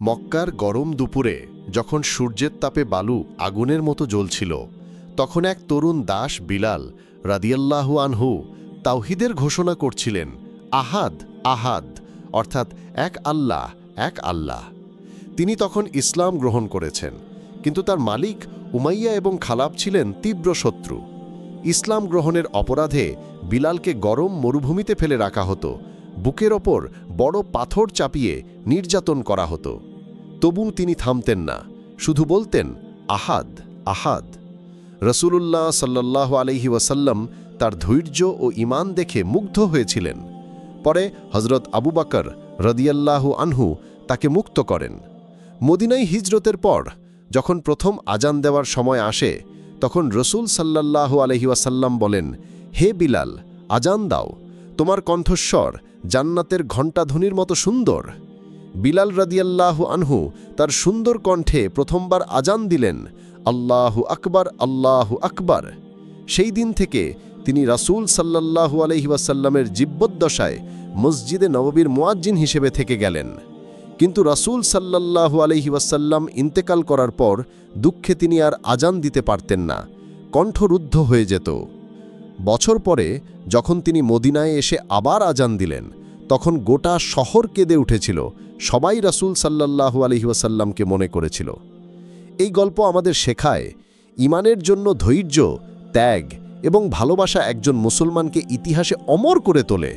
মক্কার গরম দুপুরে যখন সূর্যের তাপে বালু আগুনের মতো জ্বলছিল, তখন এক তরুণ দাস বিলাল রাদিয়াল্লাহু আনহু তাওহীদের ঘোষণা করছিলেন, আহাদ আহাদ, অর্থাৎ এক আল্লাহ এক আল্লাহ। তিনি তখন ইসলাম গ্রহণ করেছেন, কিন্তু তার মালিক উমাইয়া এবং খালাব ছিলেন তীব্র শত্রু। ইসলাম গ্রহণের অপরাধে বিলালকে গরম মরুভূমিতে ফেলে রাখা হতো, বুকের ওপর বড় পাথর চাপিয়ে নির্যাতন করা হতো। তবু তিনি থামতেন না, শুধু বলতেন, আহাদ আহাদ। রসূলুল্লাহ সাল্লাল্লাহু আলাইহি ওয়াসাল্লাম তার ধৈর্য ও ঈমান দেখে মুগ্ধ হয়েছিলেন। পরে হযরত আবু বকর রাদিয়াল্লাহু আনহু তাকে মুক্ত করেন। মদিনায় হিজরতের পর যখন প্রথম আজান দেওয়ার সময় আসে, তখন রসূল সাল্লাল্লাহু আলাইহি ওয়াসাল্লাম বলেন, হে বিলাল, আজান দাও, তোমার কণ্ঠস্বর জান্নাতের ঘণ্টাধ্বনির মতো সুন্দর। বিলাল রাদিয়াল্লাহু আনহু তার সুন্দর কণ্ঠে প্রথমবার আজান দিলেন, আল্লাহু আকবার আল্লাহু আকবার। সেই দিন থেকে তিনি রাসূল সাল্লাল্লাহু আলাইহি ওয়াসাল্লামের জীবদ্দশায় মসজিদে নববীর মুয়াজ্জিন হিসেবে থেকে গেলেন। কিন্তু রাসূল সাল্লাল্লাহু আলাইহি ওয়াসাল্লাম ইন্তেকাল করার পর দুঃখে তিনি আর আজান দিতে পারতেন না, কণ্ঠরুদ্ধ হয়ে যেত। বছর পরে যখন তিনি মদিনায় এসে আবার আজান দিলেন, তখন গোটা শহর কেঁদে উঠেছিল, সবাই রাসূল সাল্লাল্লাহু আলাইহি ওয়াসাল্লামকে মনে করেছিল। এই গল্প আমাদের শেখায়, ঈমানের জন্য ধৈর্য, ত্যাগ এবং ভালোবাসা একজন মুসলমানকে ইতিহাসে অমর করে তোলে।